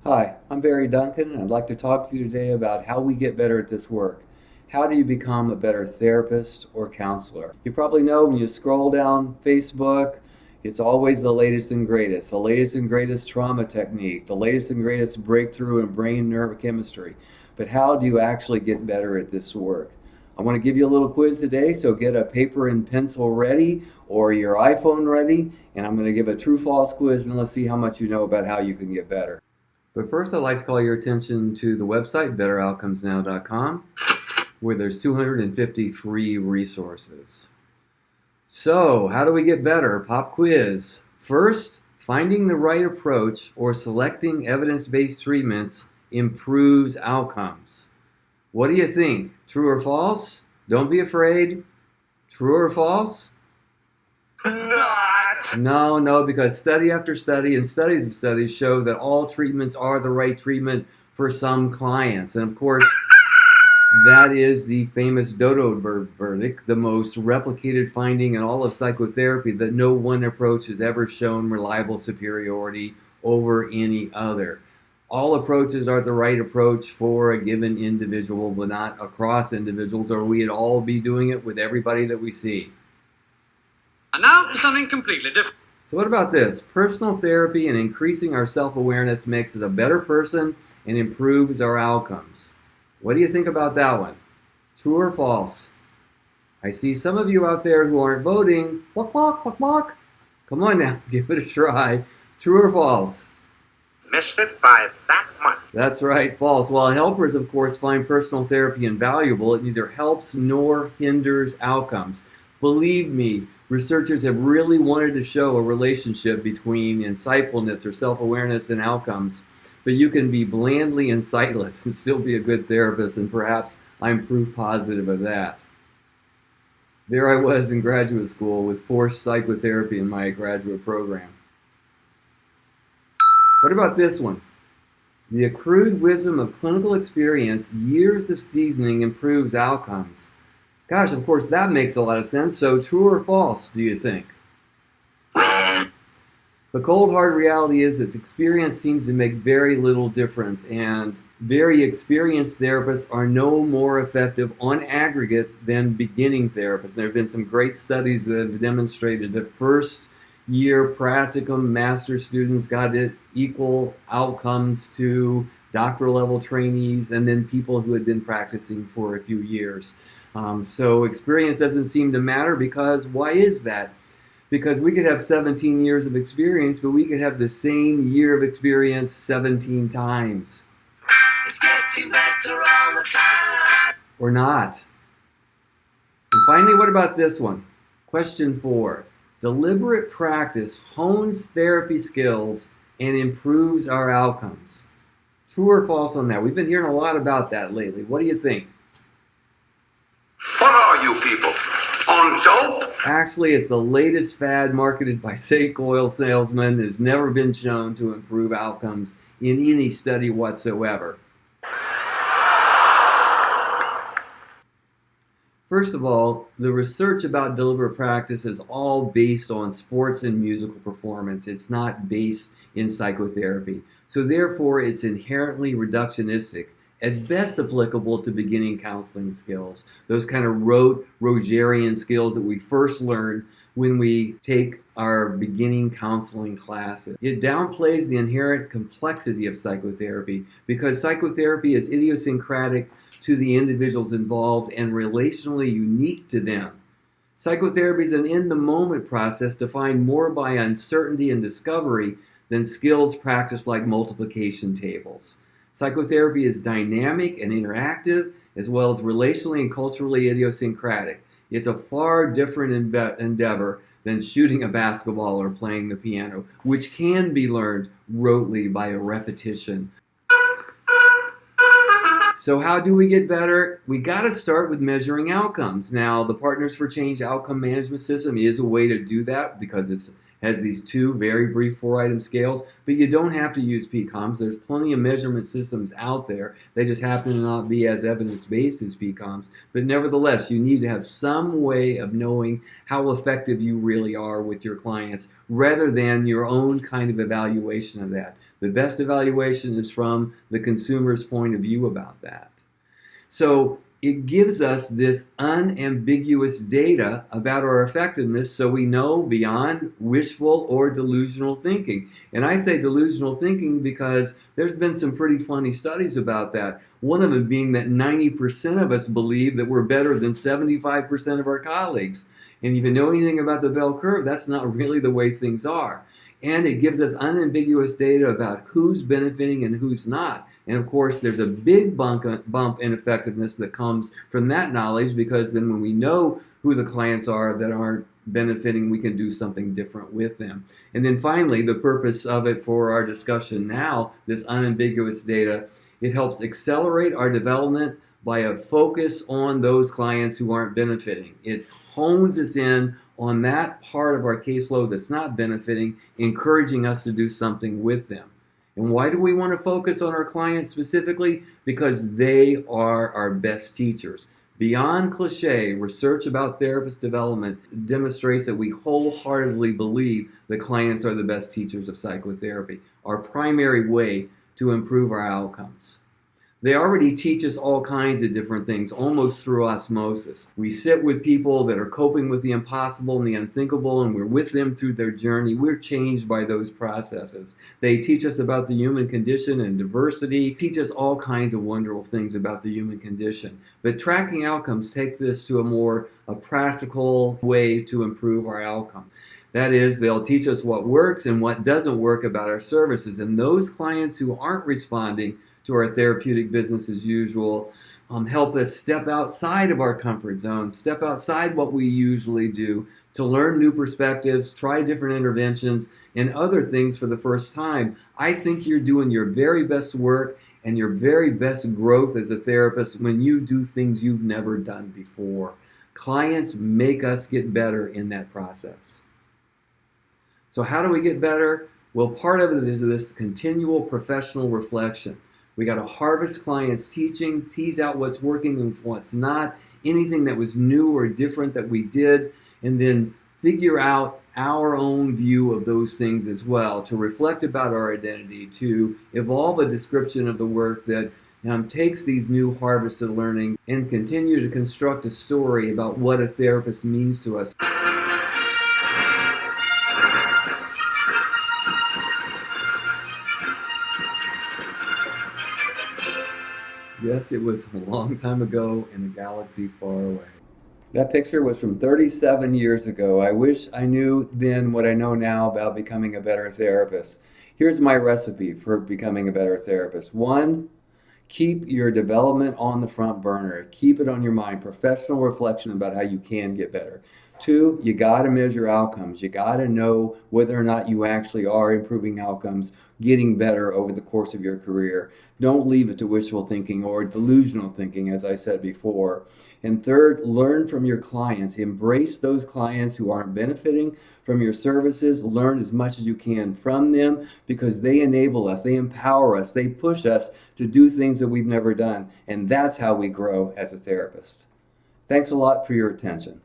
Hi, I'm Barry Duncan, and I'd like to talk to you today about how we get better at this work. How do you become a better therapist or counselor? You probably know when you scroll down Facebook, it's always the latest and greatest, the latest and greatest trauma technique, the latest and greatest breakthrough in brain neurochemistry. But how do you actually get better at this work? I want to give you a little quiz today, so get a paper and pencil ready or your iPhone ready, and I'm going to give a true-false quiz, and let's see how much you know about how you can get better. But first, I'd like to call your attention to the website, betteroutcomesnow.com, where there's 250 free resources. So, how do we get better? Pop quiz. First, finding the right approach or selecting evidence-based treatments improves outcomes. What do you think? True or false? Don't be afraid. True or false? No, because study after study and studies of studies show that all treatments are the right treatment for some clients. And of course, that is the famous Dodo verdict, the most replicated finding in all of psychotherapy, that no one approach has ever shown reliable superiority over any other. All approaches are the right approach for a given individual, but not across individuals, or we'd all be doing it with everybody that we see. And now for something completely different. So what about this? Personal therapy and increasing our self-awareness makes us a better person and improves our outcomes. What do you think about that one? True or false? I see some of you out there who aren't voting. Walk, walk, walk, walk. Come on now, give it a try. True or false? Missed it by that much. That's right, false. While helpers, of course, find personal therapy invaluable, it neither helps nor hinders outcomes. Believe me, researchers have really wanted to show a relationship between insightfulness or self-awareness and outcomes, but you can be blandly insightless and still be a good therapist, and perhaps I'm proof positive of that. There I was in graduate school with forced psychotherapy in my graduate program. What about this one? The accrued wisdom of clinical experience, years of seasoning improves outcomes. Gosh, of course, that makes a lot of sense. So true or false, do you think? The cold hard reality is that experience seems to make very little difference, and very experienced therapists are no more effective on aggregate than beginning therapists. There have been some great studies that have demonstrated that first year practicum master students got equal outcomes to doctoral level trainees and then people who had been practicing for a few years. So experience doesn't seem to matter, because why is that? Because we could have 17 years of experience, but we could have the same year of experience 17 times. It's getting better all the time. Or not. And finally, what about this one? Question 4. Deliberate practice hones therapy skills and improves our outcomes. True or false on that? We've been hearing a lot about that lately. What do you think? What are you people? On dope? Actually, it's the latest fad marketed by snake oil salesmen. It has never been shown to improve outcomes in any study whatsoever. First of all, the research about deliberate practice is all based on sports and musical performance. It's not based in psychotherapy. So therefore, it's inherently reductionistic, at best applicable to beginning counseling skills, those kind of rote Rogerian skills that we first learn when we take our beginning counseling classes. It downplays the inherent complexity of psychotherapy, because psychotherapy is idiosyncratic to the individuals involved and relationally unique to them. Psychotherapy is an in-the-moment process defined more by uncertainty and discovery than skills practiced like multiplication tables. Psychotherapy is dynamic and interactive, as well as relationally and culturally idiosyncratic. It's a far different endeavor than shooting a basketball or playing the piano, which can be learned rotely by a repetition. So how do we get better? We got to start with measuring outcomes. Now, the Partners for Change outcome management system is a way to do that, because it has these 2 very brief 4-item scales, but you don't have to use PCOMs. There's plenty of measurement systems out there. They just happen to not be as evidence-based as PCOMs, but nevertheless, you need to have some way of knowing how effective you really are with your clients, rather than your own kind of evaluation of that. The best evaluation is from the consumer's point of view about that. So it gives us this unambiguous data about our effectiveness, so we know beyond wishful or delusional thinking. And I say delusional thinking because there's been some pretty funny studies about that. One of them being that 90% of us believe that we're better than 75% of our colleagues. And if you know anything about the bell curve, that's not really the way things are. And it gives us unambiguous data about who's benefiting and who's not. And of course, there's a big bump in effectiveness that comes from that knowledge, because then when we know who the clients are that aren't benefiting, we can do something different with them. And then finally, the purpose of it for our discussion now, this unambiguous data, it helps accelerate our development by a focus on those clients who aren't benefiting. It hones us in on that part of our caseload that's not benefiting, encouraging us to do something with them. And why do we want to focus on our clients specifically? Because they are our best teachers. Beyond cliche, research about therapist development demonstrates that we wholeheartedly believe that clients are the best teachers of psychotherapy, our primary way to improve our outcomes. They already teach us all kinds of different things, almost through osmosis. We sit with people that are coping with the impossible and the unthinkable, and we're with them through their journey. We're changed by those processes. They teach us about the human condition and diversity, teach us all kinds of wonderful things about the human condition. But tracking outcomes take this to a practical way to improve our outcome. That is, they'll teach us what works and what doesn't work about our services. And those clients who aren't responding to our therapeutic business as usual help us step outside of our comfort zone, step outside what we usually do to learn new perspectives, try different interventions, and other things for the first time. I think you're doing your very best work and your very best growth as a therapist when you do things you've never done before. Clients make us get better in that process. So how do we get better? Well, part of it is this continual professional reflection. We got to harvest clients' teaching, tease out what's working and what's not, anything that was new or different that we did, and then figure out our own view of those things as well, to reflect about our identity, to evolve a description of the work that takes these new harvested learnings and continue to construct a story about what a therapist means to us. Yes, it was a long time ago in a galaxy far away. That picture was from 37 years ago. I wish I knew then what I know now about becoming a better therapist. Here's my recipe for becoming a better therapist. 1, keep your development on the front burner. Keep it on your mind. Professional reflection about how you can get better. 2, you got to measure outcomes. You got to know whether or not you actually are improving outcomes, getting better over the course of your career. Don't leave it to wishful thinking or delusional thinking, as I said before. And 3rd, learn from your clients. Embrace those clients who aren't benefiting from your services. Learn as much as you can from them, because they enable us, they empower us, they push us to do things that we've never done. And that's how we grow as a therapist. Thanks a lot for your attention.